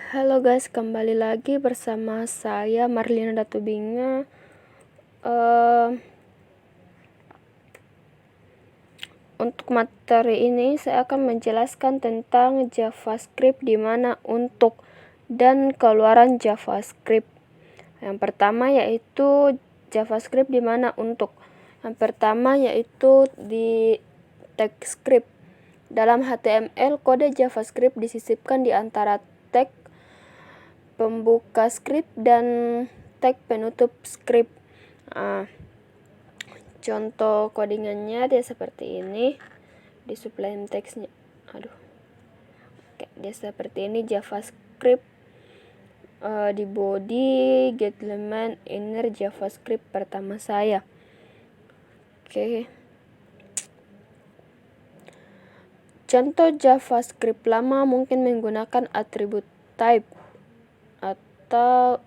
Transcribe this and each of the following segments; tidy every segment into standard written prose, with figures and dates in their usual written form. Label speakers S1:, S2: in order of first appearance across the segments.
S1: Halo guys, kembali lagi bersama saya Marlina Datubinga. Untuk materi ini saya akan menjelaskan tentang JavaScript, di mana untuk dan keluaran JavaScript. Yang pertama yaitu JavaScript di mana untuk. Yang pertama yaitu di TypeScript. Dalam HTML, kode JavaScript disisipkan di antara tag pembuka script dan tag penutup script. Contoh codingannya dia seperti ini. Di sublime text-nya, dia seperti ini. JavaScript di body get element inner JavaScript pertama saya. Contoh JavaScript lama mungkin menggunakan atribut type atau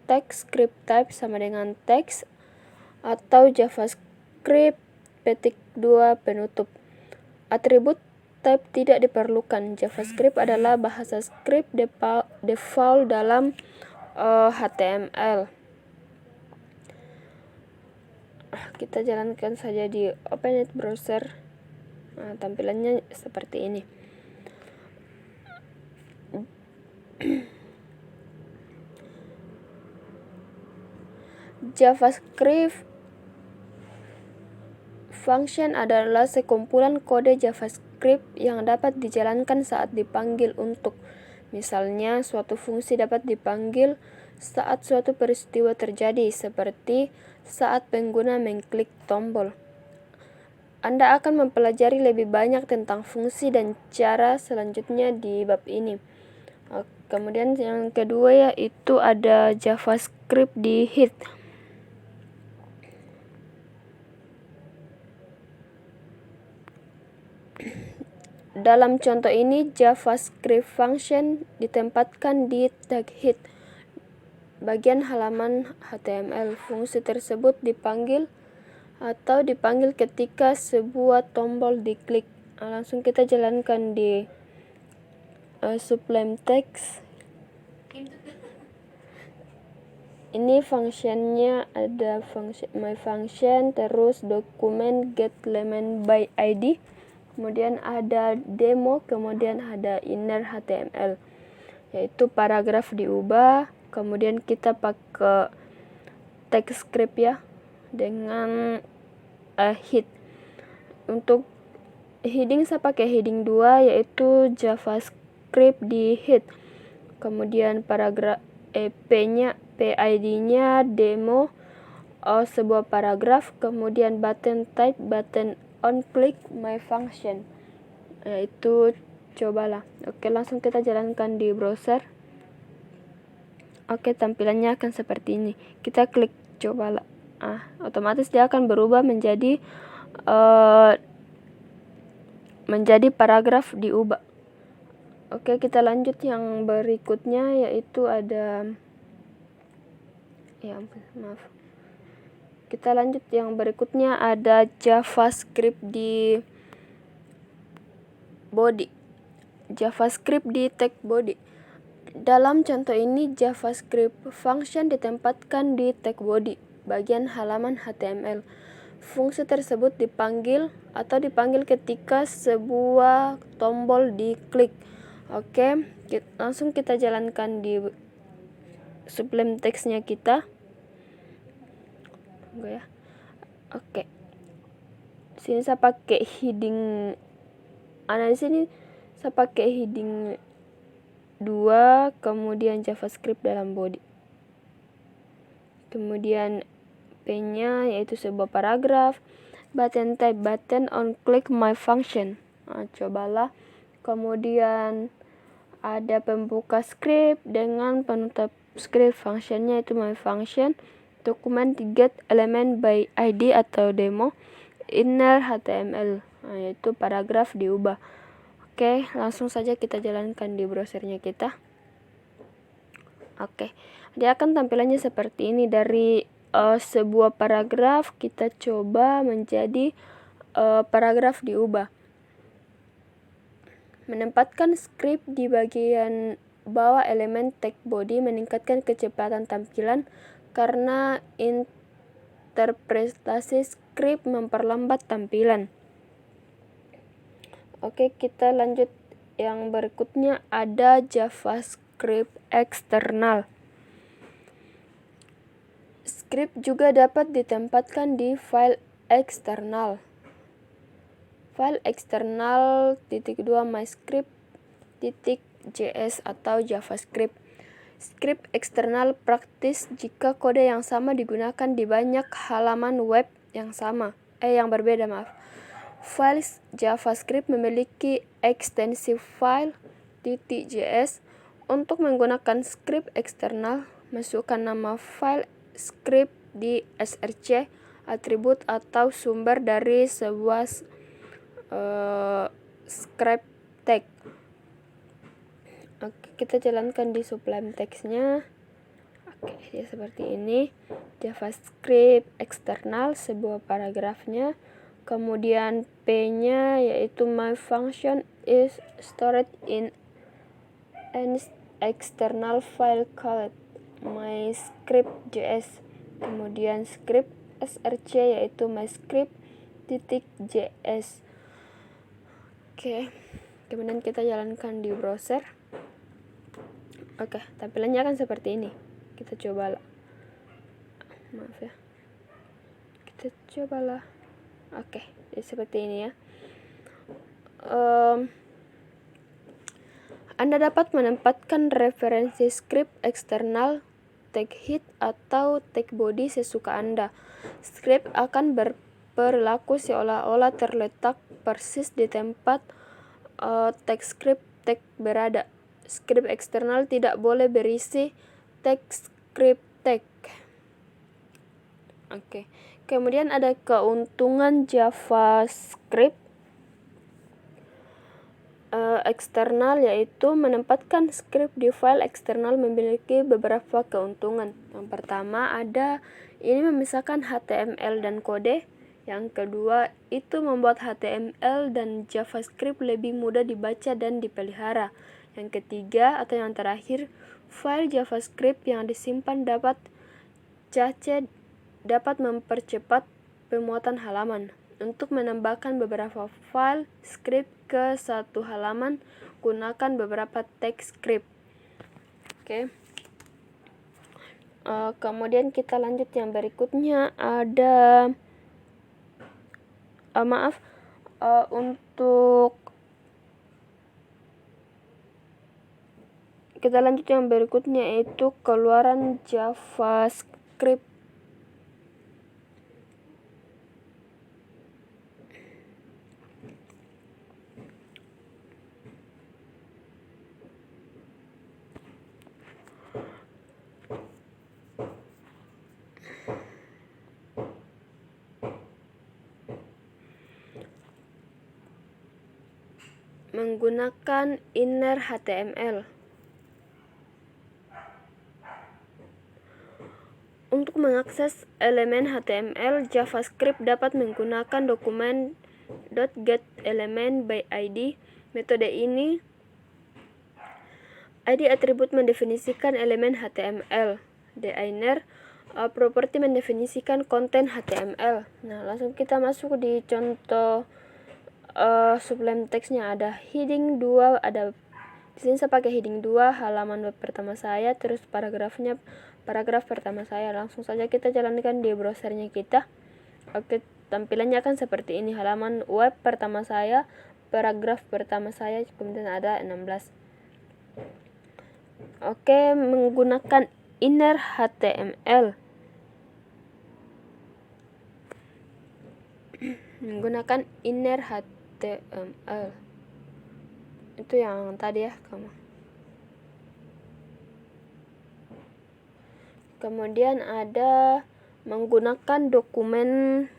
S1: text script type sama dengan text, atau JavaScript petik 2 penutup. Atribut type tidak diperlukan. JavaScript adalah bahasa script default dalam HTML. Kita jalankan saja di Open It Browser. Tampilannya seperti ini. JavaScript function adalah sekumpulan kode JavaScript yang dapat dijalankan saat dipanggil untuk. Misalnya, suatu fungsi dapat dipanggil saat suatu peristiwa terjadi, seperti saat pengguna mengklik tombol. Anda akan mempelajari lebih banyak tentang fungsi dan cara selanjutnya di bab ini. Kemudian yang kedua yaitu ada JavaScript di hit. Dalam contoh ini, JavaScript function ditempatkan di tag hit, bagian halaman HTML. Fungsi tersebut dipanggil atau dipanggil ketika sebuah tombol diklik. Langsung kita jalankan di sublime text. Ini functionnya ada my function, terus dokumen get element by ID, kemudian ada demo, kemudian ada inner HTML, yaitu paragraf diubah. Kemudian kita pakai TypeScript dengan hit. Untuk heading saya pakai heading 2 yaitu JavaScript di hit. Kemudian paragraf PID-nya demo, sebuah paragraf. Kemudian button type, button on click my function, yaitu cobalah. Langsung kita jalankan di browser. Tampilannya akan seperti ini. Kita klik cobalah. Otomatis dia akan berubah menjadi paragraf diubah. Kita lanjut yang berikutnya yaitu ada Kita lanjut yang berikutnya ada JavaScript di body. JavaScript di tag body. Dalam contoh ini, JavaScript function ditempatkan di tag body, bagian halaman HTML. Fungsi tersebut dipanggil ketika sebuah tombol diklik. Langsung kita jalankan di sublime text-nya kita. Sini saya pakai heading. Di sini saya pakai heading 2, kemudian JavaScript dalam body. Kemudian P-nya yaitu sebuah paragraf. Button type, button on click my function. Cobalah. Kemudian ada pembuka script dengan penutup script. Functionnya itu my function. Dokumen get element by ID atau demo. Inner HTML, yaitu paragraf diubah. Langsung saja kita jalankan di browsernya kita. Dia akan tampilannya seperti ini. Dari sebuah paragraf kita coba menjadi paragraf diubah. Menempatkan script di bagian bawah elemen text body meningkatkan kecepatan tampilan karena interpretasi script memperlambat tampilan. Oke, kita lanjut yang berikutnya, ada JavaScript eksternal. Script juga dapat ditempatkan di file eksternal. File eksternal .2 myscript.js atau JavaScript. Script eksternal praktis jika kode yang sama digunakan di banyak halaman web yang berbeda. File JavaScript memiliki ekstensi file .js. Untuk menggunakan script eksternal, masukkan nama file script di src, atribut atau sumber dari sebuah script tag. Oke, kita jalankan di Sublime Text-nya. Oke, ya seperti ini. JavaScript eksternal, sebuah paragrafnya. Kemudian P-nya yaitu my function is stored in an external file called myscript.js. Kemudian script src yaitu myscript.js. Oke, kemudian kita jalankan di browser. Oke, tampilannya akan seperti ini. Kita cobalah. Maaf ya. Kita cobalah. Oke, jadi seperti ini ya. Anda dapat menempatkan referensi script eksternal, tag head atau tag body sesuka Anda. Script akan berperilaku seolah-olah terletak persis di tempat text script tag berada. Script eksternal tidak boleh berisi text script tag. Oke. Kemudian ada keuntungan JavaScript eksternal, yaitu menempatkan script di file eksternal memiliki beberapa keuntungan. Yang pertama ini memisahkan HTML dan kode. Yang kedua, itu membuat HTML dan JavaScript lebih mudah dibaca dan dipelihara. Yang ketiga atau yang terakhir, file JavaScript yang disimpan dapat mempercepat pemuatan halaman. Untuk menambahkan beberapa file script ke satu halaman, gunakan beberapa text script. Oke. Kemudian kita lanjut yang berikutnya, ada untuk kita lanjut yang berikutnya, yaitu keluaran JavaScript. Menggunakan inner HTML. Untuk mengakses elemen HTML, JavaScript dapat menggunakan dokumen .getElementById. Metode ini, ID atribut mendefinisikan elemen HTML. Deiner properti mendefinisikan konten HTML. Nah, langsung kita masuk di contoh Sublime Text-nya. Ada heading 2, di sini saya pakai heading 2, halaman web pertama saya, terus paragraf pertama saya. Langsung saja kita jalankan di browsernya kita. Oke, tampilannya akan seperti ini. Halaman web pertama saya, paragraf pertama saya, kemudian ada 16. Oke, menggunakan inner HTML. Menggunakan inner HTML. Itu yang tadi ya, kamu. Kemudian ada menggunakan dokumen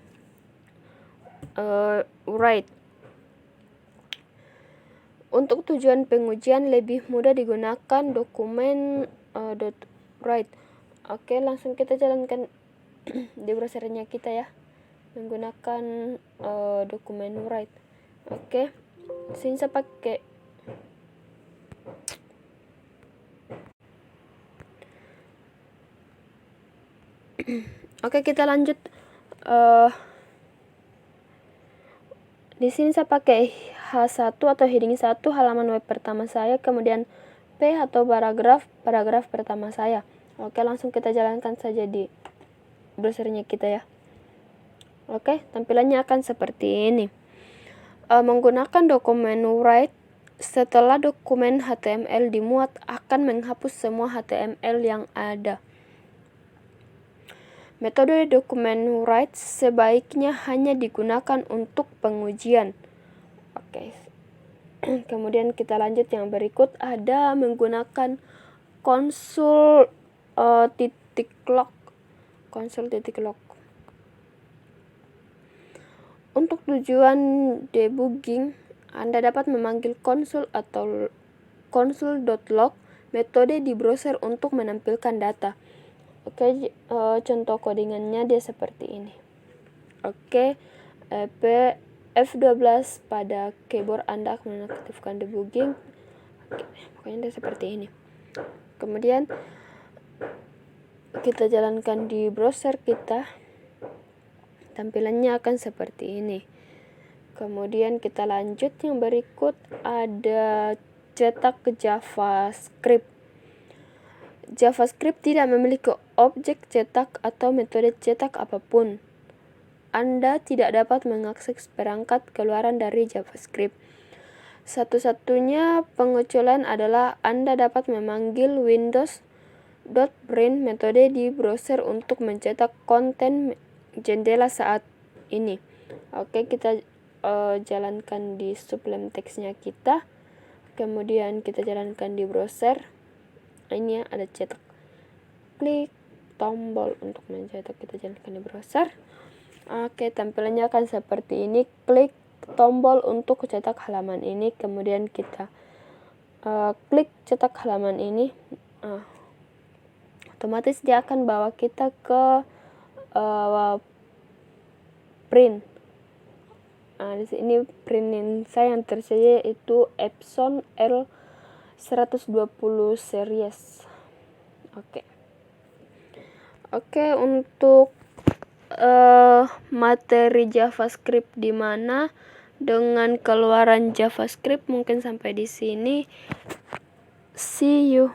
S1: write. Untuk tujuan pengujian lebih mudah digunakan dokumen .write. Oke, langsung kita jalankan di browsernya kita ya, menggunakan dokumen write. Oke, sini saya pakai Oke, kita lanjut. Di sini saya pakai H1 atau heading 1 halaman web pertama saya, kemudian P atau paragraf pertama saya. Oke, langsung kita jalankan saja di browsernya kita ya. Oke, tampilannya akan seperti ini. Menggunakan dokumen write, setelah dokumen HTML dimuat akan menghapus semua HTML yang ada. Metode dokumen write sebaiknya hanya digunakan untuk pengujian. Oke. Kemudian kita lanjut yang berikut, ada menggunakan konsul titik log. Untuk tujuan debugging, Anda dapat memanggil konsul atau konsul.log metode di browser untuk menampilkan data. Oke, contoh codingannya dia seperti ini. Oke, F12 pada keyboard Anda akan mengaktifkan debugging. Oke, pokoknya dia seperti ini. Kemudian kita jalankan di browser kita, tampilannya akan seperti ini. Kemudian kita lanjut yang berikut, ada cetak ke JavaScript. JavaScript tidak memiliki objek cetak atau metode cetak apapun. Anda tidak dapat mengakses perangkat keluaran dari JavaScript. Satu-satunya pengecualian adalah Anda dapat memanggil Windows.print metode di browser untuk mencetak konten jendela saat ini. Oke, kita jalankan di sublime text-nya kita. Kemudian kita jalankan di browser. Ini ya, ada cetak. Klik tombol untuk mencetak, kita jalankan di browser. Oke, tampilannya akan seperti ini. Klik tombol untuk cetak halaman ini, kemudian kita klik cetak halaman ini. Otomatis dia akan bawa kita ke print. Di sini printin saya yang tersedia itu Epson L120 series. Oke, untuk materi JavaScript di mana dengan keluaran JavaScript mungkin sampai di sini. See you.